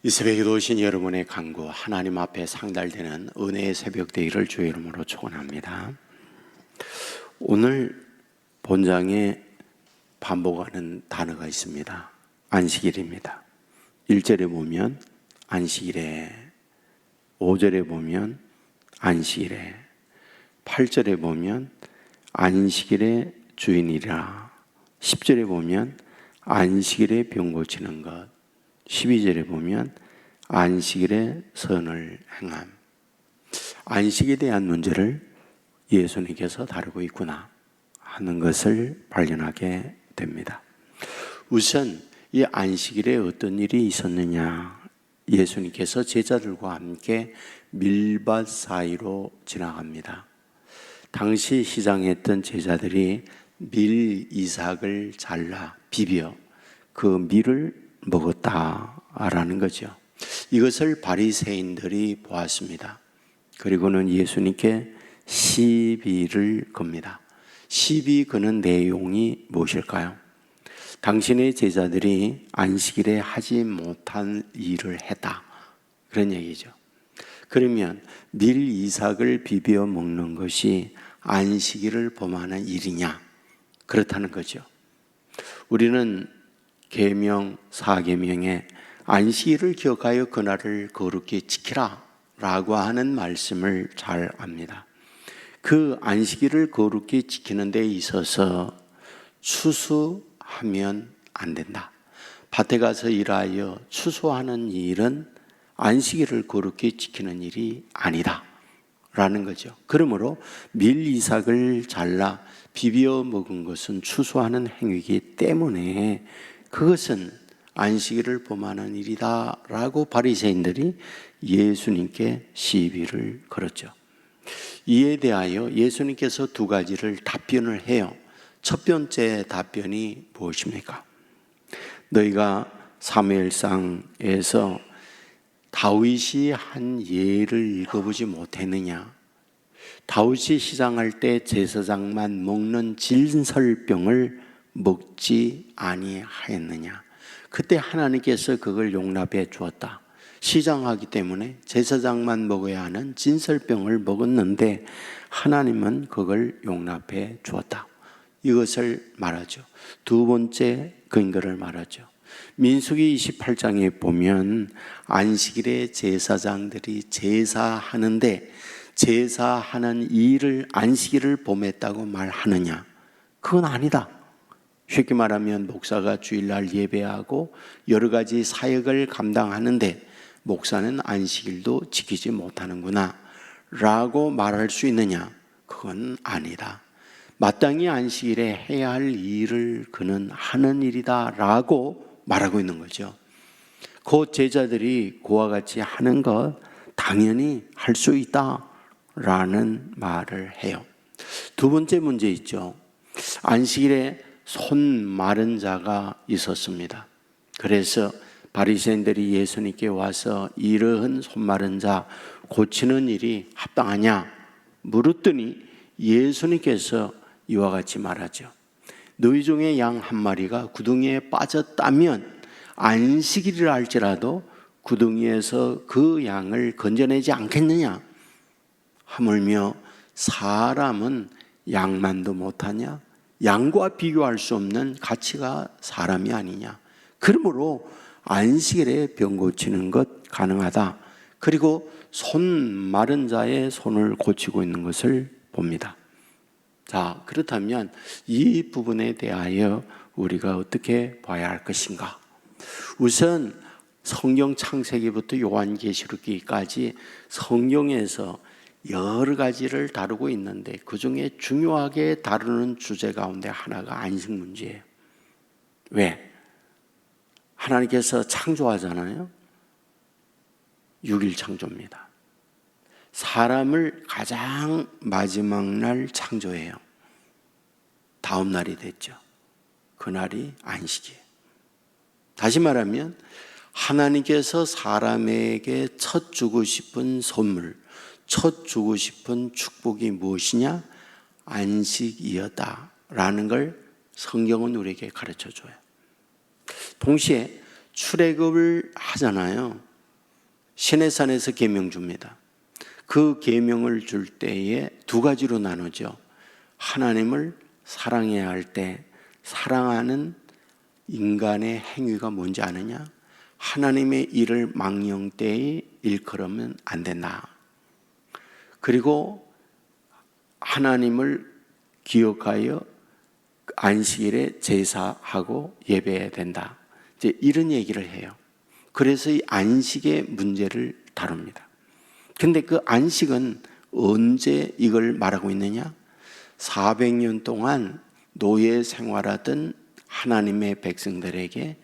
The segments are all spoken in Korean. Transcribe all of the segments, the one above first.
이 새벽에도 오신 여러분의 간구, 하나님 앞에 상달되는 은혜의 새벽 되기를 주의 이름으로 축원합니다. 오늘 본장에 반복하는 단어가 있습니다. 안식일입니다. 1절에 보면 안식일에, 5절에 보면 안식일에, 8절에 보면 안식일의 주인이라, 10절에 보면 안식일에 병 고치는 것, 12절에 보면 안식일에 선을 행함. 안식에 대한 문제를 예수님께서 다루고 있구나 하는 것을 발견하게 됩니다. 우선 이 안식일에 어떤 일이 있었느냐, 예수님께서 제자들과 함께 밀밭 사이로 지나갑니다. 당시 시장했던 제자들이 밀 이삭을 잘라 비벼 그 밀을 먹었다라는 거죠. 이것을 바리새인들이 보았습니다. 그리고는 예수님께 시비를 겁니다. 시비 거는 내용이 무엇일까요? 당신의 제자들이 안식일에 하지 못한 일을 했다, 그런 얘기죠. 그러면 밀 이삭을 비벼 먹는 것이 안식일을 범하는 일이냐? 그렇다는 거죠. 우리는 계명 4계명에 안식일을 기억하여 그날을 거룩히 지키라 라고 하는 말씀을 잘 압니다. 그 안식일을 거룩히 지키는 데 있어서 추수하면 안 된다. 밭에 가서 일하여 추수하는 일은 안식일을 거룩히 지키는 일이 아니다 라는 거죠. 그러므로 밀 이삭을 잘라 비벼 먹은 것은 추수하는 행위이기 때문에 그것은 안식일을 범하는 일이다 라고 바리새인들이 예수님께 시비를 걸었죠. 이에 대하여 예수님께서 두 가지를 답변을 해요. 첫 번째 답변이 무엇입니까? 너희가 사무엘상에서 다윗이 한 예를 읽어보지 못했느냐? 다윗이 시장할 때 제사장만 먹는 진설병을 먹지 아니하였느냐? 그때 하나님께서 그걸 용납해 주었다. 시장하기 때문에 제사장만 먹어야 하는 진설병을 먹었는데 하나님은 그걸 용납해 주었다. 이것을 말하죠. 두 번째 근거를 말하죠. 민수기 28장에 보면 안식일에 제사장들이 제사하는데 제사하는 일을 안식일을 범했다고 말하느냐? 그건 아니다. 쉽게 말하면 목사가 주일날 예배하고 여러 가지 사역을 감당하는데 목사는 안식일도 지키지 못하는구나 라고 말할 수 있느냐? 그건 아니다. 마땅히 안식일에 해야 할 일을 그는 하는 일이다 라고 말하고 있는 거죠. 그 제자들이 그와 같이 하는 것 당연히 할 수 있다 라는 말을 해요. 두 번째 문제 있죠. 안식일에 손 마른 자가 있었습니다. 그래서 바리새인들이 예수님께 와서 이러한 손 마른 자 고치는 일이 합당하냐 물었더니 예수님께서 이와 같이 말하죠. 너희 중에 양 한 마리가 구덩이에 빠졌다면 안식일이라 할지라도 구덩이에서 그 양을 건져내지 않겠느냐? 하물며 사람은 양만도 못하냐? 양과 비교할 수 없는 가치가 사람이 아니냐? 그러므로 안식일에 병 고치는 것 가능하다. 그리고 손 마른 자의 손을 고치고 있는 것을 봅니다. 자, 그렇다면 이 부분에 대하여 우리가 어떻게 봐야 할 것인가? 우선 성경 창세기부터 요한계시록기까지 성경에서 여러 가지를 다루고 있는데 그 중에 중요하게 다루는 주제 가운데 하나가 안식 문제예요. 왜? 하나님께서 창조하잖아요. 6일 창조입니다. 사람을 가장 마지막 날 창조해요. 다음 날이 됐죠. 그날이 안식이에요. 다시 말하면 하나님께서 사람에게 첫 주고 싶은 선물, 첫 주고 싶은 축복이 무엇이냐? 안식이었다라는 걸 성경은 우리에게 가르쳐줘요. 동시에 출애굽을 하잖아요. 시내산에서 계명 줍니다. 그 계명을 줄 때에 두 가지로 나누죠. 하나님을 사랑해야 할 때 사랑하는 인간의 행위가 뭔지 아느냐? 하나님의 일을 망령되이 일컬으면 안 된다. 그리고 하나님을 기억하여 안식일에 제사하고 예배해야 된다. 이제 이런 얘기를 해요. 그래서 이 안식의 문제를 다룹니다. 근데 그 안식은 언제 이걸 말하고 있느냐? 400년 동안 노예 생활하던 하나님의 백성들에게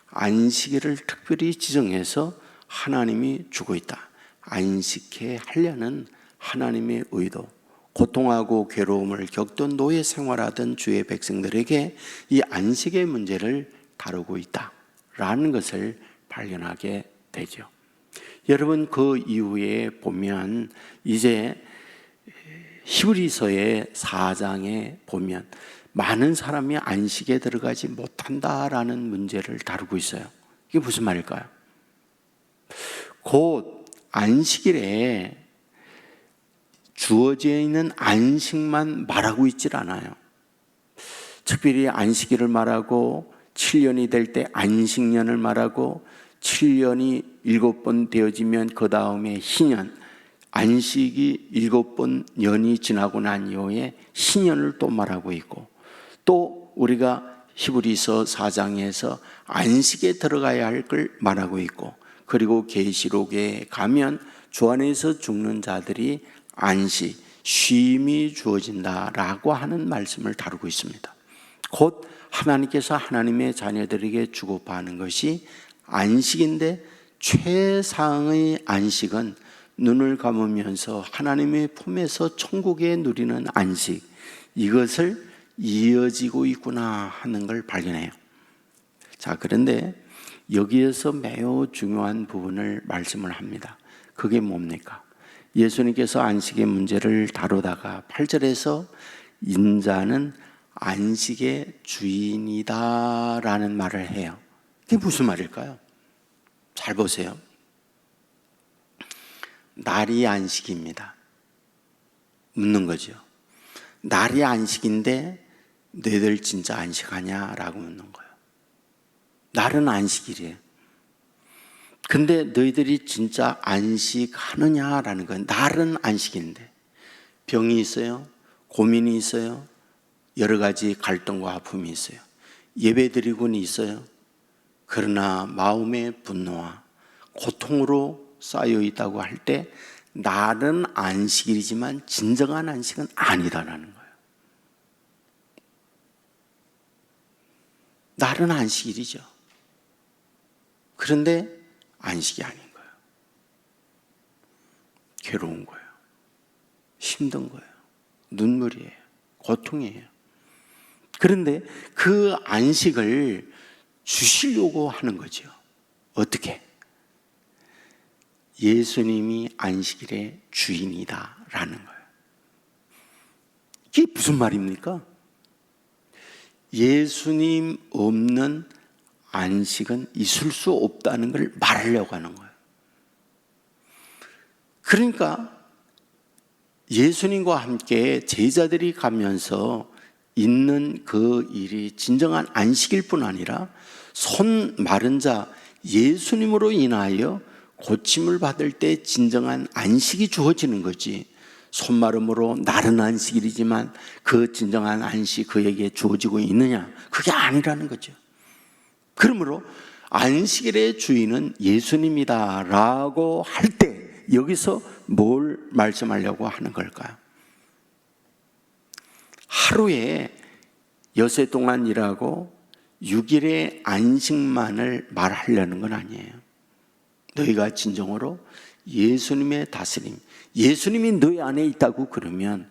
안식일을 특별히 지정해서 하나님이 주고 있다. 안식해 하려는 하나님의 의도, 고통하고 괴로움을 겪던 노예 생활하던 주의 백성들에게 이 안식의 문제를 다루고 있다라는 것을 발견하게 되죠. 여러분, 그 이후에 보면 이제 히브리서의 4장에 보면 많은 사람이 안식에 들어가지 못한다라는 문제를 다루고 있어요. 이게 무슨 말일까요? 곧 안식일에 주어져 있는 안식만 말하고 있질 않아요. 특별히 안식일을 말하고 7년이 될 때 안식년을 말하고 7년이 7번 되어지면 그 다음에 희년, 안식이 7번 년이 지나고 난 이후에 희년을 또 말하고 있고, 또 우리가 히브리서 4장에서 안식에 들어가야 할 걸 말하고 있고, 그리고 계시록에 가면 주 안에서 죽는 자들이 안식, 쉼이 주어진다라고 하는 말씀을 다루고 있습니다. 곧 하나님께서 하나님의 자녀들에게 주고파는 것이 안식인데, 최상의 안식은 눈을 감으면서 하나님의 품에서 천국에 누리는 안식, 이것을 이어지고 있구나 하는 걸 발견해요. 자, 그런데 여기에서 매우 중요한 부분을 말씀을 합니다. 그게 뭡니까? 예수님께서 안식의 문제를 다루다가 8절에서 인자는 안식의 주인이다라는 말을 해요. 이게 무슨 말일까요? 잘 보세요. 날이 안식입니다. 묻는 거죠. 날이 안식인데 너희들 진짜 안식하냐라고 묻는 거예요. 날은 안식일이에요. 근데 너희들이 진짜 안식하느냐라는 건, 날은 안식인데 병이 있어요, 고민이 있어요, 여러 가지 갈등과 아픔이 있어요, 예배드리고는 있어요. 그러나 마음의 분노와 고통으로 쌓여 있다고 할 때 날은 안식일이지만 진정한 안식은 아니다라는 거예요. 날은 안식일이죠. 그런데 안식이 아닌 거예요. 괴로운 거예요. 힘든 거예요. 눈물이에요. 고통이에요. 그런데 그 안식을 주시려고 하는 거죠. 어떻게? 예수님이 안식일의 주인이다라는 거예요. 이게 무슨 말입니까? 예수님 없는 안식은 있을 수 없다는 걸 말하려고 하는 거예요. 그러니까 예수님과 함께 제자들이 가면서 있는 그 일이 진정한 안식일 뿐 아니라 손 마른 자 예수님으로 인하여 고침을 받을 때 진정한 안식이 주어지는 거지, 손마름으로 날은 안식일이지만 그 진정한 안식 그에게 주어지고 있느냐, 그게 아니라는 거죠. 그러므로 안식일의 주인은 예수님이다라고 할 때 여기서 뭘 말씀하려고 하는 걸까요? 하루에 여세 동안 일하고 6일의 안식만을 말하려는 건 아니에요. 너희가 진정으로 예수님의 다스림, 예수님이 너희 안에 있다고 그러면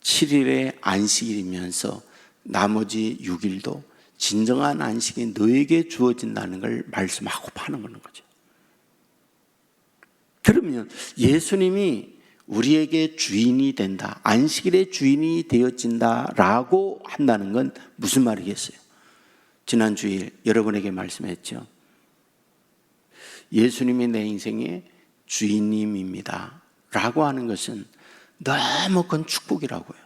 7일의 안식일이면서 나머지 6일도 진정한 안식이 너에게 주어진다는 걸 말씀하고 파는 거죠. 그러면 예수님이 우리에게 주인이 된다, 안식일의 주인이 되어진다라고 한다는 건 무슨 말이겠어요? 지난 주일 여러분에게 말씀했죠. 예수님이 내 인생의 주인님입니다 라고 하는 것은 너무 큰 축복이라고요.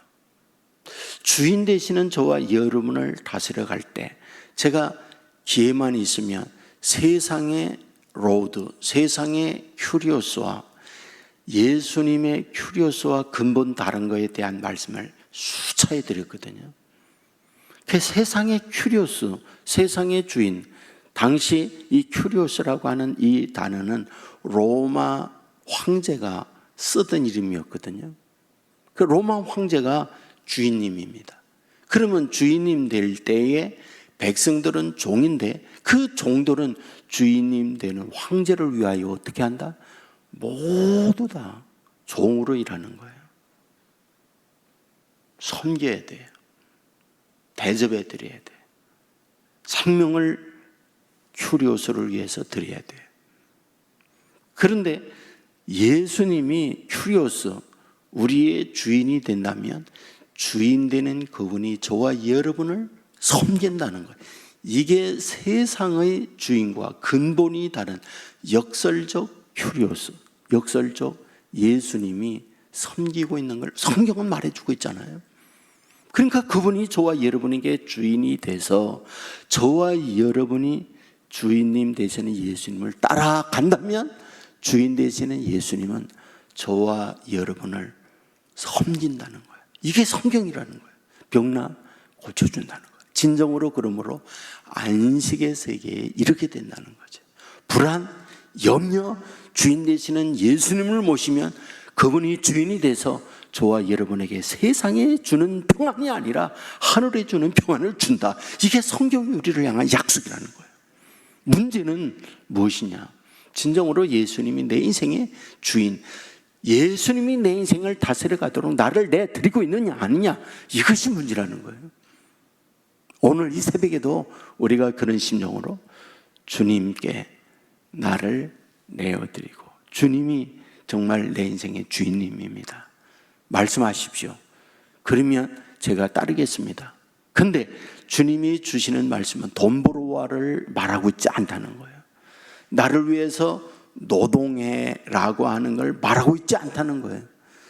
주인 되시는 저와 여러분을 다스려 갈 때 제가 기회만 있으면 세상의 로드, 세상의 큐리오스와 예수님의 큐리오스와 근본 다른 것에 대한 말씀을 수차례 드렸거든요. 그 세상의 큐리오스, 세상의 주인, 당시 이 큐리오스라고 하는 이 단어는 로마 황제가 쓰던 이름이었거든요. 그 로마 황제가 주인님입니다. 그러면 주인님 될 때에 백성들은 종인데 그 종들은 주인님 되는 황제를 위하여 어떻게 한다? 모두 다 종으로 일하는 거예요. 섬겨야 돼요. 대접해 드려야 돼요. 생명을 큐리오스를 위해서 드려야 돼요. 그런데 예수님이 큐리오스, 우리의 주인이 된다면 주인 되는 그분이 저와 여러분을 섬긴다는 거예요. 이게 세상의 주인과 근본이 다른 역설적 큐리오스, 역설적 예수님이 섬기고 있는 걸 성경은 말해주고 있잖아요. 그러니까 그분이 저와 여러분에게 주인이 돼서 저와 여러분이 주인님 되시는 예수님을 따라간다면 주인 되시는 예수님은 저와 여러분을 섬긴다는 거예요. 이게 성경이라는 거예요. 병나 고쳐준다는 거예요. 진정으로 그러므로 안식의 세계에 이렇게 된다는 거죠. 불안, 염려, 주인 되시는 예수님을 모시면 그분이 주인이 돼서 저와 여러분에게 세상에 주는 평안이 아니라 하늘에 주는 평안을 준다. 이게 성경이 우리를 향한 약속이라는 거예요. 문제는 무엇이냐? 진정으로 예수님이 내 인생의 주인, 예수님이 내 인생을 다스려 가도록 나를 내드리고 있느냐 아니냐, 이것이 문제라는 거예요. 오늘 이 새벽에도 우리가 그런 심정으로 주님께 나를 내어드리고, 주님이 정말 내 인생의 주인님입니다, 말씀하십시오. 그러면 제가 따르겠습니다. 근데 주님이 주시는 말씀은 돈 벌어와를 말하고 있지 않다는 거예요. 나를 위해서 노동해라고 하는 걸 말하고 있지 않다는 거예요.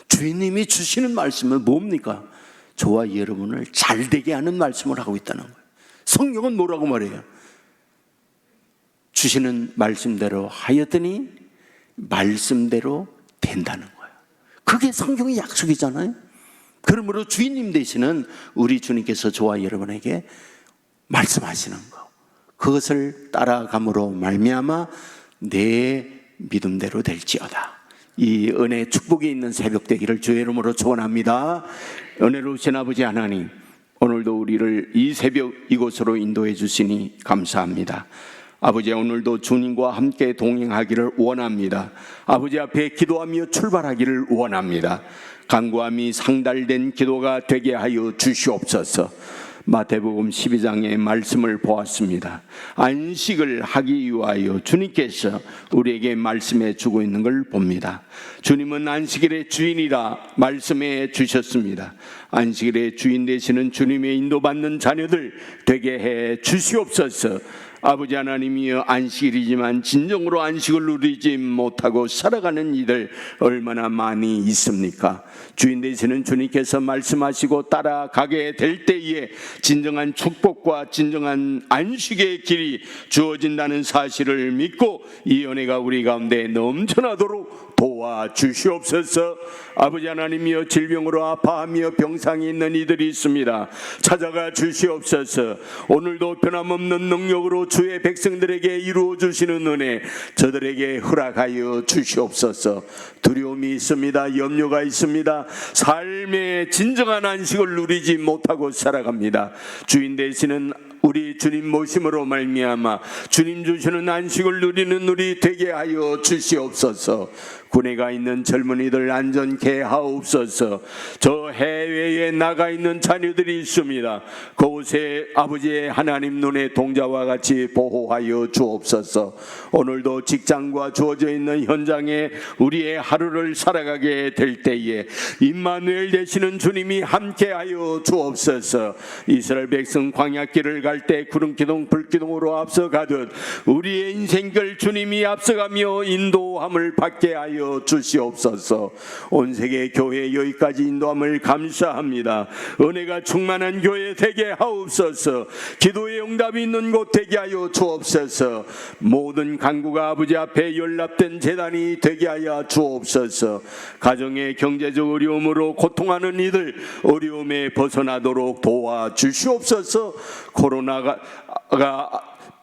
주님이 주시는 말씀은 뭡니까? 저와 여러분을 잘되게 하는 말씀을 하고 있다는 거예요. 성경은 뭐라고 말해요? 주시는 말씀대로 하였더니 말씀대로 된다는 거예요. 그게 성경의 약속이잖아요. 그러므로 주인님 되시는 우리 주님께서 저와 여러분에게 말씀하시는 거, 그것을 따라감으로 말미암아 내 믿음대로 될지어다. 이 은혜의 축복이 있는 새벽 되기를 주의 이름으로 축원합니다. 은혜로우신 아버지 하나님, 오늘도 우리를 이 새벽 이곳으로 인도해 주시니 감사합니다. 아버지, 오늘도 주님과 함께 동행하기를 원합니다. 아버지 앞에 기도하며 출발하기를 원합니다. 간구함이 상달된 기도가 되게 하여 주시옵소서. 마태복음 12장의 말씀을 보았습니다. 안식을 하기 위하여 주님께서 우리에게 말씀해 주고 있는 걸 봅니다. 주님은 안식일의 주인이라 말씀해 주셨습니다. 안식일의 주인 되시는 주님의 인도받는 자녀들 되게 해 주시옵소서. 아버지 하나님이여, 안식일이지만 진정으로 안식을 누리지 못하고 살아가는 이들 얼마나 많이 있습니까? 주인 되시는 주님께서 말씀하시고 따라가게 될 때에 진정한 축복과 진정한 안식의 길이 주어진다는 사실을 믿고 이 은혜가 우리 가운데 넘쳐나도록 도와주시옵소서. 아버지 하나님이여, 질병으로 아파하며 병상에 있는 이들이 있습니다. 찾아가 주시옵소서. 오늘도 변함없는 능력으로 주의 백성들에게 이루어 주시는 은혜 저들에게 허락하여 주시옵소서. 두려움이 있습니다. 염려가 있습니다. 삶의 진정한 안식을 누리지 못하고 살아갑니다. 주인 되시는 우리 주님 모심으로 말미암아 주님 주시는 안식을 누리는 우리 되게 하여 주시옵소서. 군에가 있는 젊은이들 안전케 하옵소서. 저 해외에 나가 있는 자녀들이 있습니다. 그곳에 아버지의 하나님 눈의 동자와 같이 보호하여 주옵소서. 오늘도 직장과 주어져 있는 현장에 우리의 하루를 살아가게 될 때에 임마누엘 되시는 주님이 함께하여 주옵소서. 이스라엘 백성 광야길을 나갈 때 구름기둥 불기둥으로 앞서가듯 우리의 인생길 주님이 앞서가며 인도함을 받게 하여 주시옵소서. 온 세계 교회 여기까지 인도함을 감사합니다. 은혜가 충만한 교회 되게 하옵소서. 기도의 응답이 있는 곳 되게 하여 주옵소서. 모든 간구가 아버지 앞에 연락된 재단이 되게 하여 주옵소서. 가정의 경제적 어려움으로 고통하는 이들 어려움에 벗어나도록 도와주시옵소서. 코로나가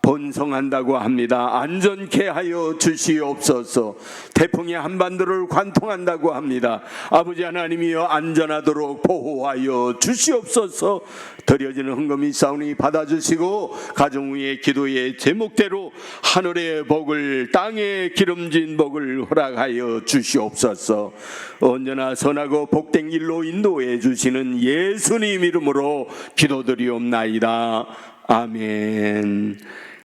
번성한다고 합니다. 안전케 하여 주시옵소서. 태풍이 한반도를 관통한다고 합니다. 아버지 하나님이여 안전하도록 보호하여 주시옵소서. 드려지는 헌금이 싸우니 받아주시고 가정 위의 기도의 제목대로 하늘의 복을 땅에 기름진 복을 허락하여 주시옵소서. 언제나 선하고 복된 길로 인도해 주시는 예수님 이름으로 기도드리옵나이다. 아멘.